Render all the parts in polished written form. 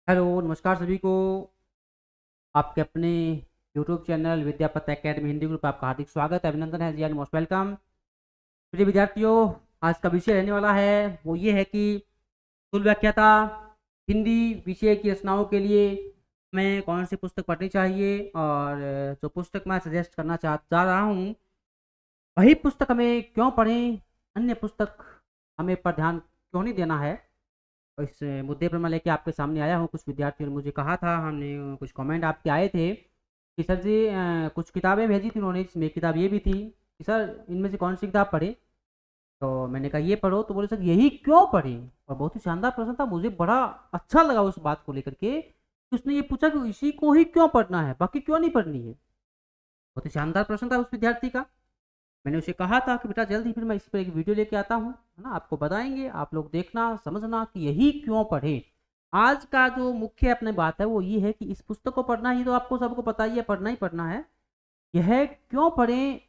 Hello, नमस्कार सभी को। आपके अपने YouTube channel Vidyapat academy Hindi group आपका हार्दिक स्वागत है, अभिनंदन है जी एंड मोस्ट वेलकम। प्रिय विद्यार्थियों, आज का विषय रहने वाला है वो ये है कि स्थूल व्याख्याता हिंदी विषय की रचनाओं के लिए हमें कौन सी पुस्तक पढ़नी चाहिए और जो पुस्तक मैं सजेस्ट करना जा रहा हूँ वही पुस्तक हमें क्यों पढ़ें, अन्य पुस्तक हमें पर ध्यान क्यों नहीं देना है। इस मुद्दे पर मैं लेके आपके सामने आया हूँ। कुछ विद्यार्थियों ने मुझे कहा था, हमने कुछ कमेंट आपके आए थे कि सर जी कुछ किताबें भेजी थी उन्होंने, इसमें किताब ये भी थी कि सर इनमें से कौन सी किताब पढ़े। तो मैंने कहा ये पढ़ो, तो बोले सर यही क्यों पढ़े। और बहुत ही शानदार प्रश्न था, मुझे बड़ा अच्छा लगा उस बात को लेकर के कि उसने ये पूछा कि इसी को ही क्यों पढ़ना है, बाकी क्यों नहीं पढ़नी है। बहुत ही शानदार प्रश्न था उस विद्यार्थी का। मैंने उसे कहा था कि बेटा जल्द ही फिर मैं इस पर एक वीडियो लेके आता हूँ, है ना, आपको बताएंगे, आप लोग देखना समझना कि यही क्यों पढ़े। आज का जो मुख्य अपने बात है वो ये है कि इस पुस्तक को पढ़ना ही तो आपको सबको पता ही है, पढ़ना ही पढ़ना है। यह क्यों पढ़ें,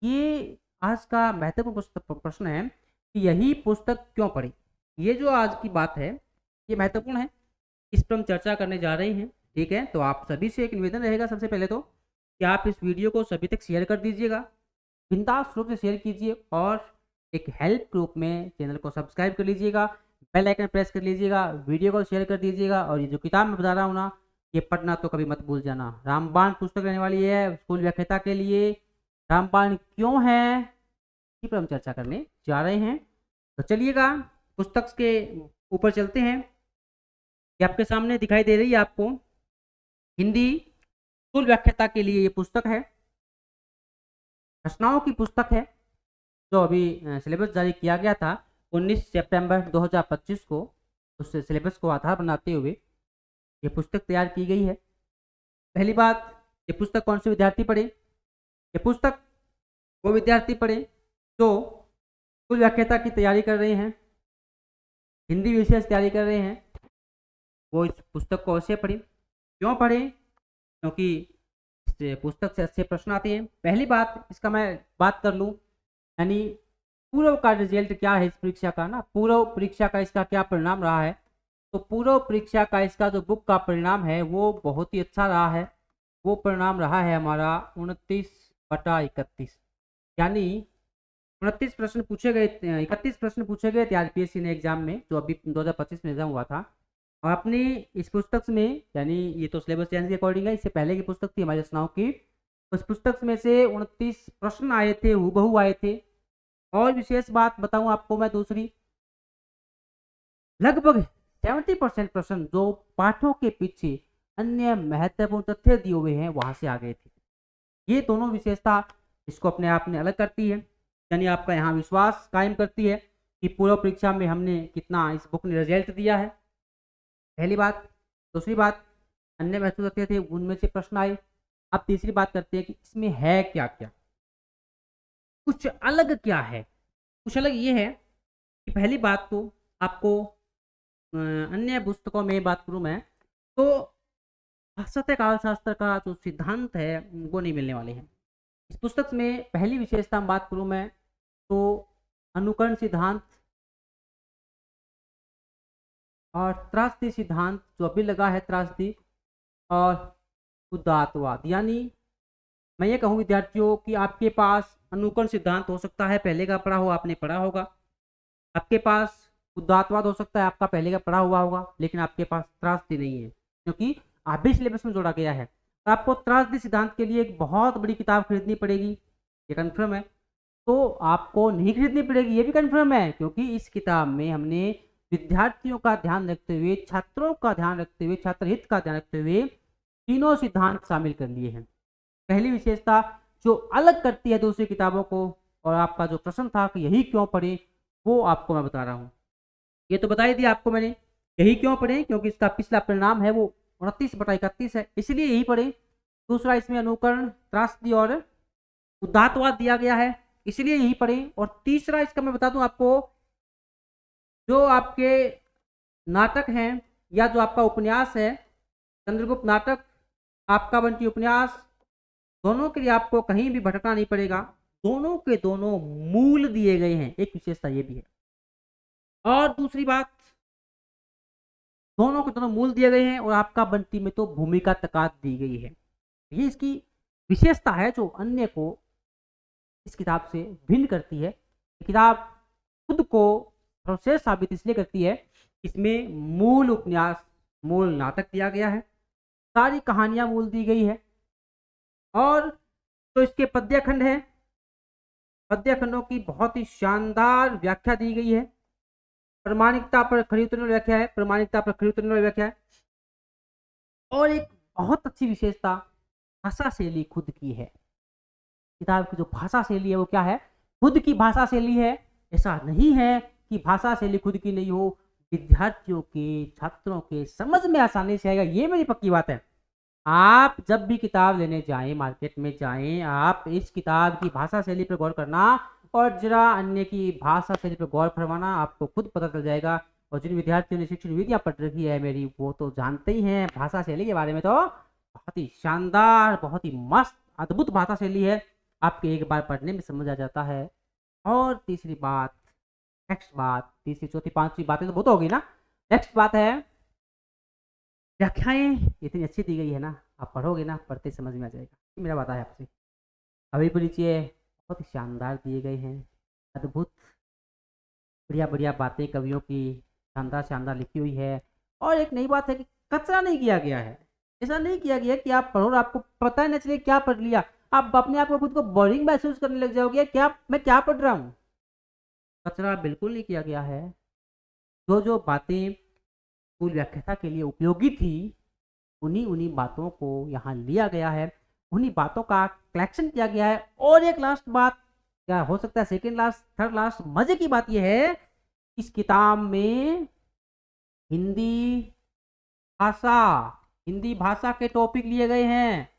ये आज का महत्वपूर्ण प्रश्न है कि यही पुस्तक क्यों पढ़ें। ये जो आज की बात है ये महत्वपूर्ण है, इस पर हम चर्चा करने जा रहे हैं। ठीक है, तो आप सभी से एक निवेदन रहेगा सबसे पहले तो कि आप इस वीडियो को सभी तक शेयर कर दीजिएगा, बिंदास रूप से शेयर कीजिए और एक हेल्प ग्रुप में चैनल को सब्सक्राइब कर लीजिएगा, बेल आइकन प्रेस कर लीजिएगा, वीडियो को शेयर कर दीजिएगा। और ये जो किताब मैं बता रहा हूँ ना, ये पढ़ना तो कभी मत भूल जाना। रामबाण पुस्तक रहने वाली है स्कूल व्याख्याता के लिए। रामबाण क्यों है इसी पर हम चर्चा करने जा रहे हैं। तो चलिएगा पुस्तक के ऊपर चलते हैं। ये आपके सामने दिखाई दे रही है आपको, हिंदी स्कूल व्याख्याता के लिए ये पुस्तक है, रचनाओं की पुस्तक है जो अभी सिलेबस जारी किया गया था 19 सितंबर 2025 को। उस सिलेबस को आधार बनाते हुए ये पुस्तक तैयार की गई है। पहली बात, ये पुस्तक कौन से विद्यार्थी पढ़े। ये पुस्तक वो विद्यार्थी पढ़े जो स्कूल व्याख्याता की तैयारी कर रहे हैं, हिंदी विषय से तैयारी कर रहे हैं, वो इस पुस्तक को अवश्य पढ़ें। क्यों पढ़ें, क्योंकि इस पुस्तक से अच्छे प्रश्न आते हैं। पहली बात इसका मैं बात कर लूँ, यानी पूर्व का रिजल्ट क्या है इस परीक्षा का ना, पूर्व परीक्षा का इसका क्या परिणाम रहा है। तो पूर्व परीक्षा का इसका जो बुक का परिणाम है वो बहुत ही अच्छा रहा है। वो परिणाम रहा है हमारा 29/31, यानी 29 प्रश्न पूछे गए, 31 प्रश्न पूछे गए थे आरपीएससी ने एग्जाम में, जो अभी 2025 में एग्जाम हुआ था। और अपनी इस पुस्तक में, यानी ये तो सिलेबस चेंज के अकॉर्डिंग है, इससे पहले की पुस्तक थी हमारी रचनाओं की, उस पुस्तक में से 29 प्रश्न आए थे, हूबहू आए थे। और विशेष बात बताऊं आपको मैं दूसरी, लगभग 70% प्रश्न जो पाठों के पीछे अन्य महत्वपूर्ण तथ्य दिए हुए हैं वहां से आ गए थे। ये दोनों विशेषता इसको अपने आप में अलग करती है, यानी आपका यहाँ विश्वास कायम करती है कि पूर्व परीक्षा में हमने कितना इस बुक ने रिजल्ट दिया है। पहली बात। दूसरी बात, अन्य महत्वपूर्ण तथ्य थे उनमें से प्रश्न आए। अब तीसरी बात करते हैं कि इसमें है क्या क्या, कुछ अलग क्या है। कुछ अलग ये है कि पहली बात तो आपको अन्य पुस्तकों में बात करूं मैं तो सत्य काल शास्त्र का जो सिद्धांत है वो नहीं मिलने वाले हैं इस पुस्तक में। पहली विशेषता हम बात करूं मैं तो अनुकरण सिद्धांत और त्रासदी सिद्धांत जो अभी लगा है, त्रासदी और उदात्तवाद। यानी मैं ये कहूँ विद्यार्थियों कि आपके पास अनुकरण सिद्धांत हो सकता है, पहले का पढ़ा हो, आपने पढ़ा होगा। आपके पास उदात्तवाद हो सकता है, आपका पहले का पढ़ा हुआ होगा, लेकिन आपके पास त्रासदी नहीं है क्योंकि अभी सिलेबस में जोड़ा गया है। तो आपको त्रासदी सिद्धांत के लिए एक बहुत बड़ी किताब खरीदनी पड़ेगी, ये कन्फर्म है। तो आपको नहीं खरीदनी पड़ेगी ये भी कन्फर्म है, क्योंकि इस किताब में हमने विद्यार्थियों का ध्यान रखते हुए, छात्रों का ध्यान रखते हुए, छात्र हित का ध्यान रखते हुए तीनों सिद्धांत शामिल कर लिए हैं। पहली विशेषता जो अलग करती है दूसरी किताबों को, और आपका जो प्रश्न था कि यही क्यों पढ़े, वो आपको मैं बता रहा हूँ। ये तो बता ही दिया आपको मैंने, यही क्यों पढ़े क्योंकि इसका पिछला परिणाम है वो 29/31 है, इसलिए यही पढ़े। दूसरा, इसमें अनुकरण, त्रासदी और उदात्तवाद दिया गया है, इसलिए यही पढ़े। और तीसरा इसका मैं बता दूं आपको, जो आपके नाटक हैं या जो आपका उपन्यास है, चंद्रगुप्त नाटक, आपका बंटी उपन्यास, दोनों के लिए आपको कहीं भी भटकना नहीं पड़ेगा। दोनों के दोनों मूल दिए गए हैं, एक विशेषता ये भी है। और दूसरी बात, दोनों के दोनों मूल दिए गए हैं और आपका बनती में तो भूमिका तकात दी गई है। ये इसकी विशेषता है जो अन्य को इस किताब से भिन्न करती है। ये किताब खुद को सर्वश्रेष्ठ साबित इसलिए करती है, इसमें मूल उपन्यास, मूल नाटक दिया गया है, सारी कहानियां मूल दी गई है और तो इसके पद्य खंड है, पद्य खंडों की बहुत ही शानदार व्याख्या दी गई है। प्रामाणिकता पर खरी उतरने वाली व्याख्या है, प्रामाणिकता पर खरी उतरने वाली व्याख्या है। और एक बहुत अच्छी विशेषता भाषा शैली खुद की है। किताब की जो भाषा शैली है वो क्या है, खुद की भाषा शैली है। ऐसा नहीं है कि भाषा शैली खुद की नहीं हो, विद्यार्थियों के, छात्रों के समझ में आसानी से आएगा, ये मेरी पक्की बात है। आप जब भी किताब लेने जाएं, मार्केट में जाएं, आप इस किताब की भाषा शैली पर गौर करना और जरा अन्य की भाषा शैली पर गौर फरमाना, आपको खुद पता चल जाएगा। और जिन विद्यार्थियों ने शिक्षण विधियां पढ़ रखी है मेरी, वो तो जानते ही हैं भाषा शैली के बारे में, तो बहुत ही शानदार, बहुत ही मस्त, अद्भुत भाषा शैली है। आपके एक बार पढ़ने में समझ आ जाता है। और तीसरी बात, नेक्स्ट बात, तीसरी चौथी पांचवी बातें तो बहुत होगी ना। नेक्स्ट बात है, व्याख्याएं इतनी अच्छी दी गई है ना, आप पढ़ोगे ना, पढ़ते समझ में आ जाएगा। ये मेरा वादा है आपसे। अभी भी नीचे बहुत ही शानदार दिए गए हैं, अद्भुत, बढ़िया बढ़िया बातें कवियों की शानदार शानदार लिखी हुई है। और एक नई बात है कि कचरा नहीं किया गया है। ऐसा नहीं किया गया कि आप पढ़ो और आपको पता ही नहीं चले क्या पढ़ लिया, आप अपने आप को खुद को बोरिंग महसूस करने लग जाओगे, क्या मैं क्या पढ़ रहा हूँ। कचरा बिल्कुल नहीं किया गया है। जो जो बातें स्कूल व्याख्याता के लिए उपयोगी थी, उन्हीं उन्हीं बातों को यहाँ लिया गया है, उन्हीं बातों का कलेक्शन किया गया है। और एक लास्ट बात, क्या हो सकता है सेकंड लास्ट, थर्ड लास्ट, मजे की बात यह है, इस किताब में हिंदी भाषा, हिंदी भाषा के टॉपिक लिए गए हैं।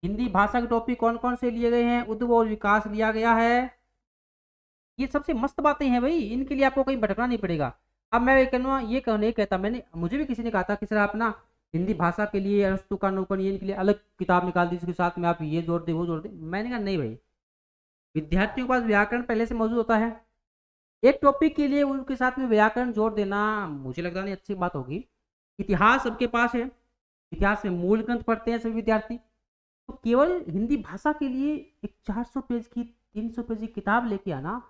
हिंदी भाषा के टॉपिक कौन कौन से लिए गए हैं, उद्भव और विकास लिया गया है। ये सबसे मस्त बातें हैं भाई, इनके लिए आपको कहीं भटकना नहीं पड़ेगा। अब मैं ये नहीं कहता, मैंने, मुझे भी किसी ने कहा था कि सर आप ना हिंदी भाषा के लिए अरस्तु का नूपन, ये इनके लिए अलग किताब निकाल दी, इसके साथ में आप ये जोड़ दे वो जोड़ दे। मैंने कहा नहीं भाई, विद्यार्थियों के पास व्याकरण पहले से मौजूद होता है, एक टॉपिक के लिए उनके साथ में व्याकरण जोड़ देना मुझे लगता नहीं अच्छी बात होगी। इतिहास सबके पास है, इतिहास में मूल ग्रंथ पढ़ते हैं सभी विद्यार्थी, तो केवल हिंदी भाषा के लिए एक 400 पेज की, 300 पेज की किताब लेके आना,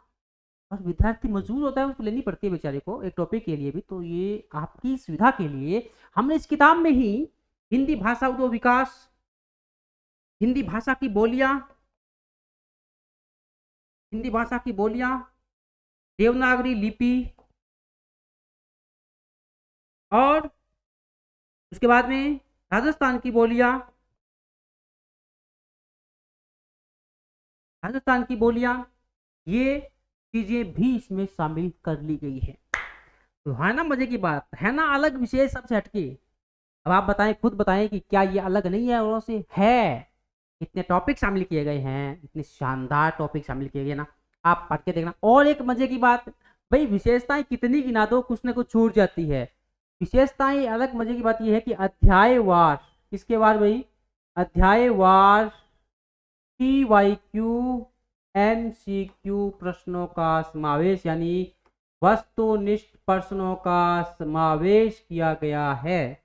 और विद्यार्थी मजबूर होता है, उसको लेनी पड़ती है बेचारे को एक टॉपिक के लिए भी, तो ये आपकी सुविधा के लिए हमने इस किताब में ही हिंदी भाषा उद्भव विकास, हिंदी भाषा की बोलियां, हिंदी भाषा की बोलियां, देवनागरी लिपि, और उसके बाद में राजस्थान की बोलियां, राजस्थान की बोलियां, ये चीजें भी इसमें शामिल कर ली गई है। तो है ना मजे की बात, है ना अलग विशेष सबसे हटके। अब आप बताएं, खुद बताएं कि क्या ये अलग नहीं है औरों से, है। इतने टॉपिक शामिल किए गए हैं, इतने शानदार टॉपिक शामिल किए गए ना, आप पढ़ के देखना। और एक मजे की बात भाई, विशेषताएं कितनी गिना दो कुछ ना कुछ छूट जाती है। विशेषताएं अलग, मजे की बात यह है कि अध्यायवार, किसके वार भाई, अध्यायवार PYQ MCQ प्रश्नों का समावेश, यानी वस्तुनिष्ठ प्रश्नों का समावेश किया गया है।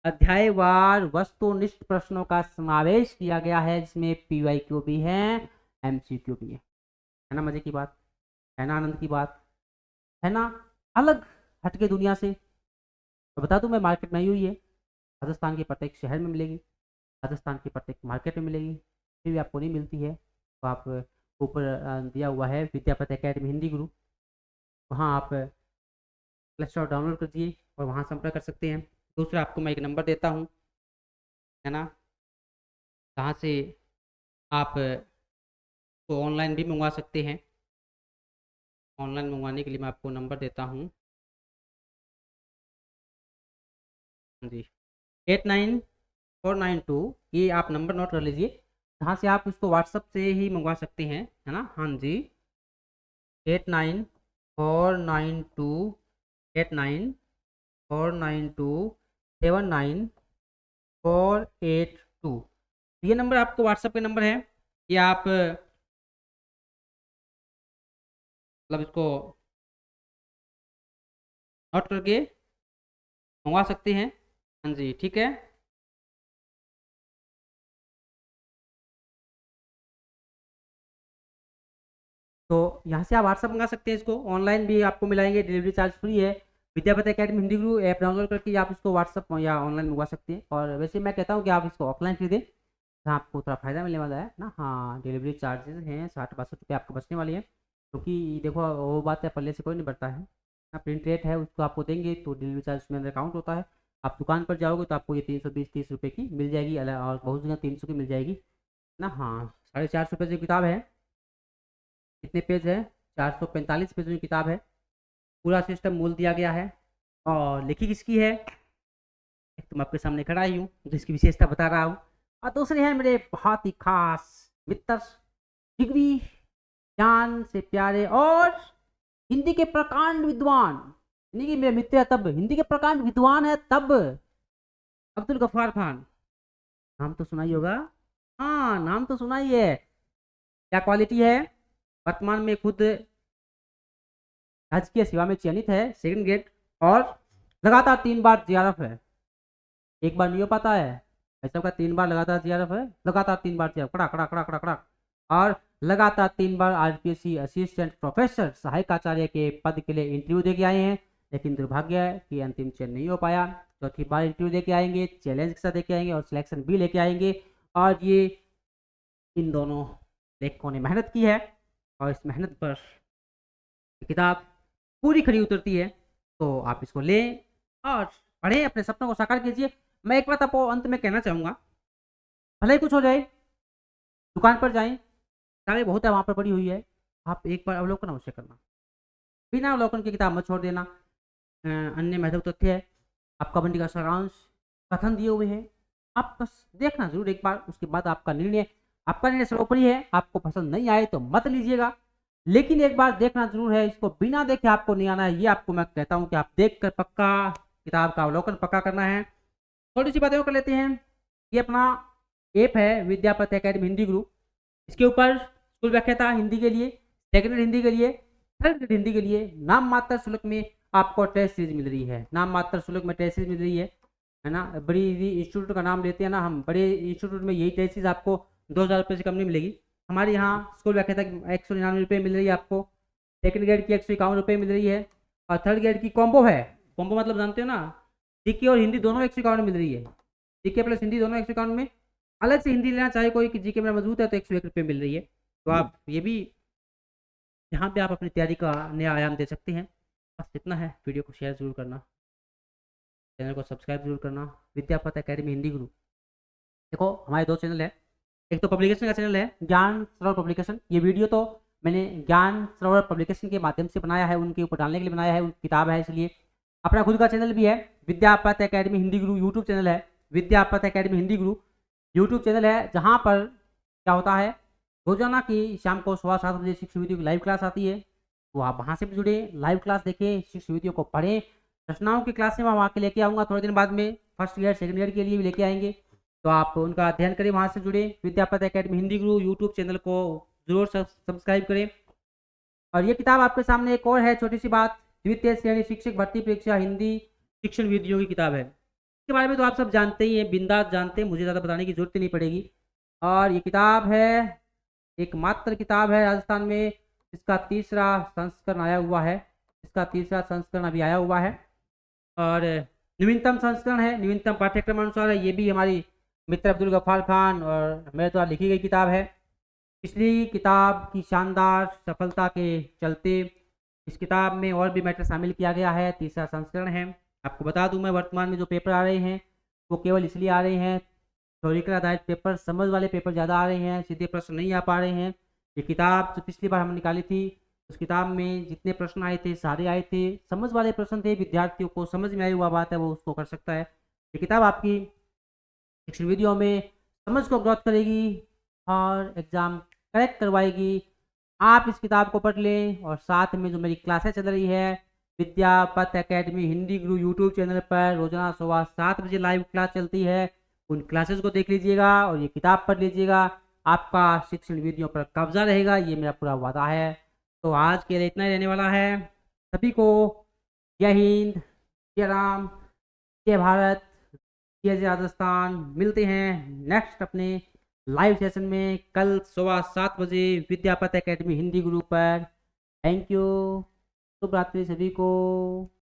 अध्यायवार वस्तुनिष्ठ प्रश्नों का समावेश किया गया है, जिसमें PYQ भी है, MCQ भी है ना मजे की बात, है ना आनंद की बात, है ना अलग हटके दुनिया से। तो बता दूं मैं, मार्केट में आई हुई है, राजस्थान के प्रत्येक शहर में मिलेगी, राजस्थान के प्रत्येक मार्केट में मिलेगी, फिर भी आपको नहीं मिलती है तो आप ऊपर दिया हुआ है विद्यापति एकेडमी हिंदी गुरु, वहाँ आप प्ले स्टोर डाउनलोड कर दिए और वहाँ संपर्क कर सकते हैं। दूसरा आपको मैं एक नंबर देता हूँ, है ना, जहाँ से आप तो ऑनलाइन भी मंगवा सकते हैं। ऑनलाइन मंगवाने के लिए मैं आपको नंबर देता हूँ जी, 89492, ये आप नंबर नोट कर लीजिए, जहाँ से आप उसको व्हाट्सअप से ही मंगवा सकते हैं, है ना। हाँ जी, 89492792482, ये नंबर आपको व्हाट्सएप पे नंबर है। ये आप मतलब इसको नोट करके मंगवा सकते हैं। हाँ जी, ठीक है। तो यहाँ से आप व्हाट्सअप मंगा सकते हैं, इसको ऑनलाइन भी आपको मिलाएंगे, डिलीवरी चार्ज फ्री है। विद्यापति एकेडमी हिंदी गुरु ऐप डाउनलोड करके आप इसको व्हाट्सअप या ऑनलाइन मंगवा सकते हैं। और वैसे मैं कहता हूँ कि आप इसको ऑफलाइन खरीदें, जहाँ आपको थोड़ा फायदा मिलने वाला है ना। हाँ, डिलीवरी चार्जेस हैं 60-62 रुपये आपको बचने वाली है, क्योंकि देखो वो बात है, पल्ले से कोई नहीं बढ़ता है ना। प्रिंट रेट है उसको आपको देंगे तो डिलीवरी चार्ज उसमें अंदर काउंट होता है। आप दुकान पर जाओगे तो आपको ये 320-30 रुपये की मिल जाएगी, और बहुत जगह 300 की मिल जाएगी ना। हाँ, 450 रुपये की किताब है। कितने पेज है? 445 पेज की किताब है। पूरा सिस्टम मूल दिया गया है। और लिखी किसकी है? एक तो मैं आपके सामने खड़ा ही हूँ, जिसकी विशेषता बता रहा हूँ, और दूसरे हैं मेरे बहुत ही खास मित्र, जिगरी, जान से प्यारे और हिंदी के प्रकांड विद्वान। हिंदी के मेरे मित्र है तब, हिंदी के प्रकांड विद्वान है तब, अब्दुल गफ्फार खान। नाम तो सुना ही होगा। हाँ, नाम तो सुना ही है। क्या क्वालिटी है? वर्तमान में खुद राजकीय सेवा में चयनित है, सेकंड ग्रेड, और लगातार 3 बार जीआरएफ है। एक बार नहीं हो पाता है ऐसा का, 3 बार लगातार जीआरएफ है, लगातार 3 बार जीआरएफ, कड़ा कड़ा कड़ा कड़ा कड़ा। और लगातार 3 बार आरपीएससी असिस्टेंट प्रोफेसर सहायक आचार्य के पद के लिए इंटरव्यू दे के आए हैं, लेकिन दुर्भाग्य है कि अंतिम चयन नहीं हो पाया। चौथी बार इंटरव्यू दे के आएंगे, चैलेंज के साथ दे के आएंगे और सिलेक्शन भी लेके आएंगे। और ये इन दोनों लेखकों ने मेहनत की है, और इस मेहनत पर किताब पूरी खरी उतरती है। तो आप इसको लें और पढ़ें, अपने सपनों को साकार कीजिए। मैं एक बात आपको अंत में कहना चाहूँगा, भले ही कुछ हो जाए, दुकान पर जाएं, किताबें बहुत है वहाँ पर पड़ी हुई है, आप एक बार अवलोकन अवश्य करना। बिना अवलोकन की किताब मत छोड़ देना। अन्य महत्व तथ्य है, आपका मंडी का सारांश कथन दिए हुए हैं, आप बस देखना जरूर एक बार, उसके बाद आपका निर्णय सर्वोपरि है। आपको पसंद नहीं आए तो मत लीजिएगा, लेकिन एक बार देखना जरूर है। इसको बिना देखे आपको नहीं आना है, ये आपको मैं कहता हूँ कि आप देख कर पक्का किताब का अवलोकन पक्का करना है। थोड़ी सी बातें और कर लेते हैं। ये अपना ऐप है विद्यापति एकेडमी हिंदी गुरु। इसके ऊपर स्कूल व्याख्याता हिंदी के लिए, सेकेंड हिंदी के लिए, थर्ड हिंदी के लिए नाम मात्र शुल्क में आपको टेस्ट सीरीज मिल रही है। नाम मात्र शुल्क में टेस्ट सीरीज मिल रही है ना। बड़ी इंस्टीट्यूट का नाम लेते हैं ना हम, बड़े इंस्टीट्यूट में यही टेस्ट सीरीज आपको 2000 रुपये से कम नहीं मिलेगी। हमारे यहाँ स्कूल व्याख्याता 199 रुपये मिल रही है आपको, सेकंड ग्रेड की 151 रुपये मिल रही है, और थर्ड ग्रेड की कॉम्बो है। कॉम्बो मतलब जानते हो ना, जीके और हिंदी दोनों 151 मिल रही है। जीके प्लस हिंदी दोनों 151 में। अलग से हिंदी लेना चाहे कोई कि जीके मेरा मजबूत है तो 101 रुपये मिल रही है। तो आप ये भी यहाँ पे आप अपनी तैयारी का नया आयाम दे सकते हैं। बस इतना है। वीडियो को शेयर जरूर करना, चैनल को सब्सक्राइब जरूर करना। विद्यापति एकेडमी हिंदी गुरु, देखो हमारे 2 चैनल है। एक तो पब्लिकेशन का चैनल है ज्ञान सरोवर पब्लिकेशन। ये वीडियो तो मैंने ज्ञान सरोवर पब्लिकेशन के माध्यम से बनाया है, उनके ऊपर डालने के लिए बनाया है, उनकी किताब है इसलिए। अपना खुद का चैनल भी है विद्यापति एकेडमी हिंदी गुरु, यूट्यूब चैनल है विद्यापति एकेडमी हिंदी गुरु, यूट्यूब चैनल है, जहाँ पर क्या होता है, रोजाना की शाम को 7:15 बजे शिक्षण वीडियो की लाइव क्लास आती है। तो आप वहाँ से भी जुड़े, लाइव क्लास देखें, शिक्षण वीडियो को पढ़ें। रचनाओं की क्लास में मैं वहाँ के लेके आऊँगा थोड़े दिन बाद में, फर्स्ट ईयर सेकंड ईयर के लिए भी लेके आएंगे। तो आप उनका अध्ययन करें, वहाँ से जुड़े। विद्यापति एकेडमी हिंदी गुरु यूट्यूब चैनल को जरूर सब्सक्राइब करें। और ये किताब आपके सामने एक और है, छोटी सी बात, द्वितीय श्रेणी शिक्षक भर्ती परीक्षा हिंदी शिक्षण वीडियो की किताब है। इसके बारे में तो आप सब जानते ही हैं, बिंदास जानते हैं, मुझे ज़्यादा बताने की जरूरत नहीं पड़ेगी। और ये किताब है, एकमात्र किताब है राजस्थान में, इसका 3रा संस्करण आया हुआ है। इसका 3रा संस्करण अभी आया हुआ है, और नवीनतम संस्करण है, नवीनतम पाठ्यक्रम अनुसार है। ये भी हमारी मित्र अब्दुल गफ्फार खान और मेरे द्वारा लिखी गई किताब है। पिछली किताब की शानदार सफलता के चलते इस किताब में और भी मैटर शामिल किया गया है। 3रा संस्करण है। आपको बता दूं मैं, वर्तमान में जो पेपर आ रहे हैं वो केवल इसलिए आ रहे हैं, थ्योरिकल आधारित पेपर, समझ वाले पेपर ज़्यादा आ रहे हैं, सीधे प्रश्न नहीं आ पा रहे हैं। ये किताब जो पिछली बार हमने निकाली थी, उस किताब में जितने प्रश्न आए थे सारे आए थे, समझ वाले प्रश्न थे, विद्यार्थियों को समझ में आई हुआ बात है वो उसको कर सकता है। ये किताब आपकी शिक्षण वीडियो में समझ को ग्रोथ करेगी और एग्ज़ाम करेक्ट करवाएगी। आप इस किताब को पढ़ लें, और साथ में जो मेरी क्लासेस चल रही है विद्यापति एकेडमी हिंदी गुरु यूट्यूब चैनल पर रोजाना सुबह 7 बजे लाइव क्लास चलती है, उन क्लासेस को देख लीजिएगा और ये किताब पढ़ लीजिएगा। आपका शिक्षण वीडियो पर कब्जा रहेगा, ये मेरा पूरा वादा है। तो आज के लिए इतना ही रहने वाला है। सभी को जय हिंद, जय राम। जय भारत, जय जय राजस्थान। मिलते हैं नेक्स्ट अपने लाइव सेशन में कल सुबह 7 बजे विद्यापत एकेडमी हिंदी ग्रुप पर। Thank you. शुभ रात्रि सभी को।